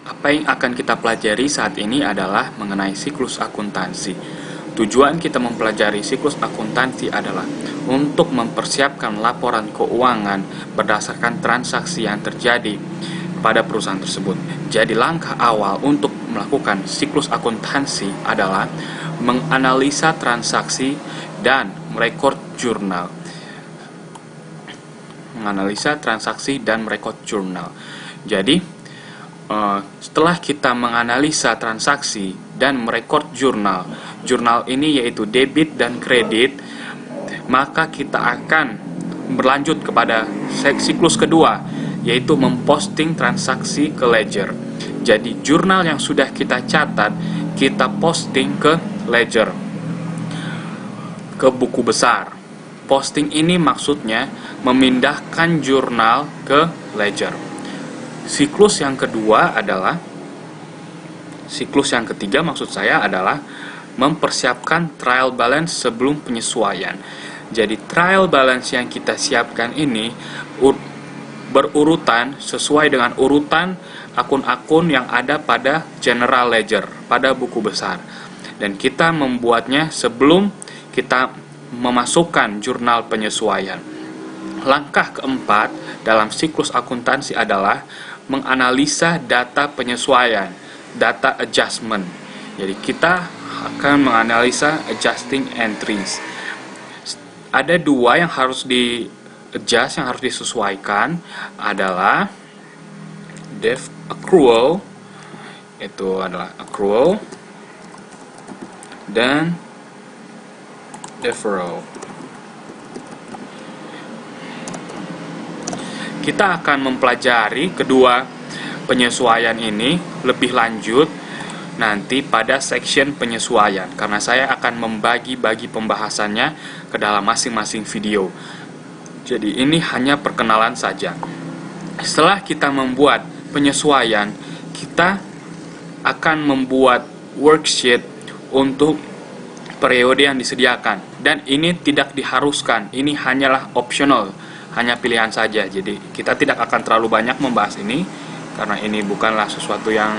Apa yang akan kita pelajari saat ini adalah mengenai siklus akuntansi. Tujuan kita mempelajari siklus akuntansi adalah untuk mempersiapkan laporan keuangan berdasarkan transaksi yang terjadi pada perusahaan tersebut. Jadi langkah awal untuk melakukan siklus akuntansi adalah menganalisa transaksi dan merekod jurnal. Menganalisa transaksi dan merekod jurnal. Jadi setelah kita menganalisa transaksi dan merekod jurnal ini yaitu debit dan kredit, maka kita akan berlanjut kepada siklus kedua, yaitu memposting transaksi ke ledger. Jadi jurnal yang sudah kita catat, kita posting ke ledger, ke buku besar. Posting ini maksudnya memindahkan jurnal ke ledger. Siklus yang kedua adalah, siklus yang ketiga maksud saya adalah mempersiapkan trial balance sebelum penyesuaian. Jadi trial balance yang kita siapkan ini berurutan sesuai dengan urutan akun-akun yang ada pada general ledger, pada buku besar. Dan kita membuatnya sebelum kita memasukkan jurnal penyesuaian. Langkah keempat dalam siklus akuntansi adalah menganalisa data penyesuaian, data adjustment. Jadi kita akan menganalisa adjusting entries. Ada dua yang harus di-adjust, yang harus disesuaikan adalah accrual, itu adalah accrual, dan deferral. Kita akan mempelajari kedua penyesuaian ini lebih lanjut nanti pada section penyesuaian, karena saya akan membagi-bagi pembahasannya ke dalam masing-masing video. Jadi ini hanya perkenalan saja. Setelah kita membuat penyesuaian, kita akan membuat worksheet untuk periode yang disediakan, dan ini tidak diharuskan, ini hanyalah optional, hanya pilihan saja. Jadi kita tidak akan terlalu banyak membahas ini karena ini bukanlah sesuatu yang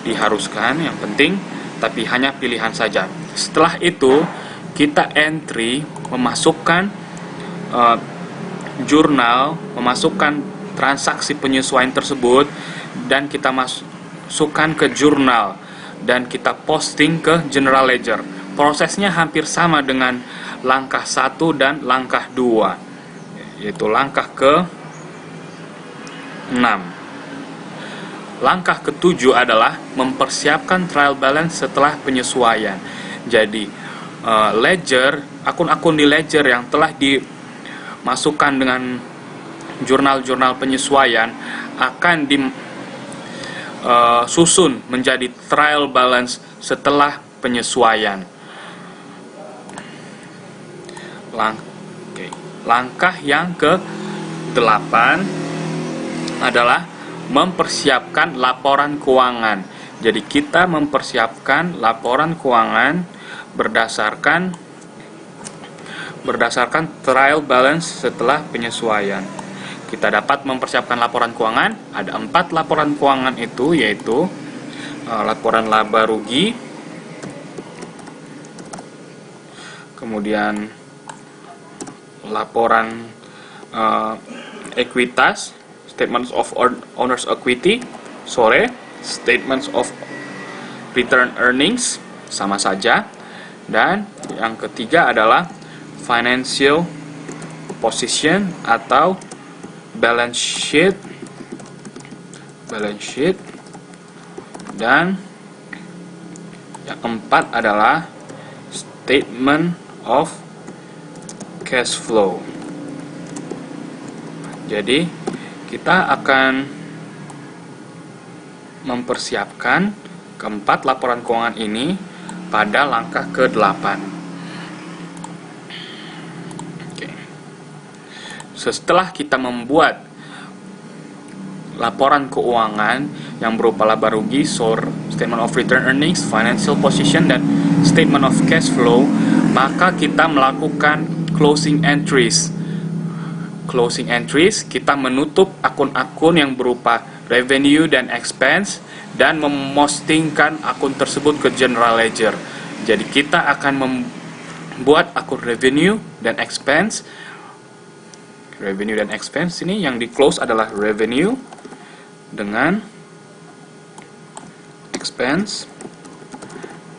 diharuskan, yang penting, tapi hanya pilihan saja. Setelah itu kita entry, memasukkan jurnal, memasukkan transaksi penyesuaian tersebut, dan kita masukkan ke jurnal dan kita posting ke general ledger. Prosesnya hampir sama dengan langkah 1 dan langkah 2, yaitu langkah ke-6. Langkah ke-7 adalah mempersiapkan trial balance setelah penyesuaian. Jadi ledger, akun-akun di ledger yang telah dimasukkan dengan jurnal-jurnal penyesuaian akan disusun menjadi trial balance setelah penyesuaian. Langkah yang ke-8 adalah mempersiapkan laporan keuangan. Jadi kita mempersiapkan laporan keuangan berdasarkan trial balance setelah penyesuaian. Kita dapat mempersiapkan laporan keuangan. Ada 4 laporan keuangan itu, yaitu laporan laba rugi, kemudian laporan ekuitas, statements of owner's equity, statements of return earnings, sama saja. Dan yang ketiga adalah financial position atau balance sheet. Dan yang keempat adalah statement of cash flow. Jadi kita akan mempersiapkan keempat laporan keuangan ini pada langkah ke-8. Setelah kita membuat laporan keuangan yang berupa laba rugi, statement of return earnings, financial position, dan statement of cash flow, maka kita melakukan closing entries. Closing entries, kita menutup akun-akun yang berupa revenue dan expense, dan mempostingkan akun tersebut ke general ledger. Jadi kita akan membuat akun revenue dan expense. Revenue dan expense ini yang di close adalah revenue dengan expense,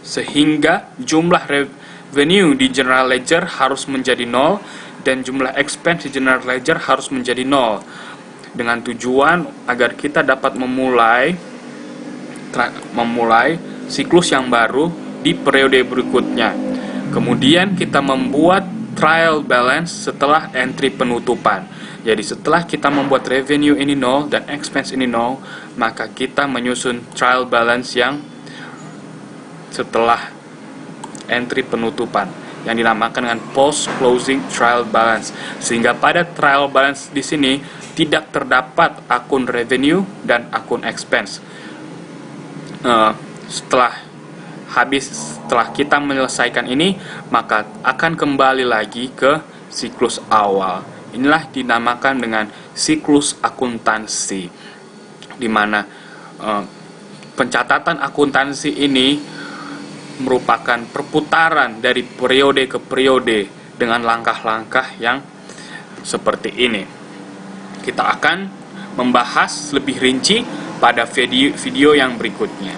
sehingga jumlah revenue di general ledger harus menjadi 0 dan jumlah expense di general ledger harus menjadi 0, dengan tujuan agar kita dapat memulai siklus yang baru di periode berikutnya. Kemudian kita membuat trial balance setelah entry penutupan. Jadi setelah kita membuat revenue ini 0 dan expense ini 0, maka kita menyusun trial balance yang setelah entry penutupan, yang dinamakan dengan post closing trial balance. Sehingga pada trial balance di sini tidak terdapat akun revenue dan akun expense. Setelah kita menyelesaikan ini, maka akan kembali lagi ke siklus awal. Inilah dinamakan dengan siklus akuntansi, di mana pencatatan akuntansi ini merupakan perputaran dari periode ke periode dengan langkah-langkah yang seperti ini. Kita akan membahas lebih rinci pada video yang berikutnya.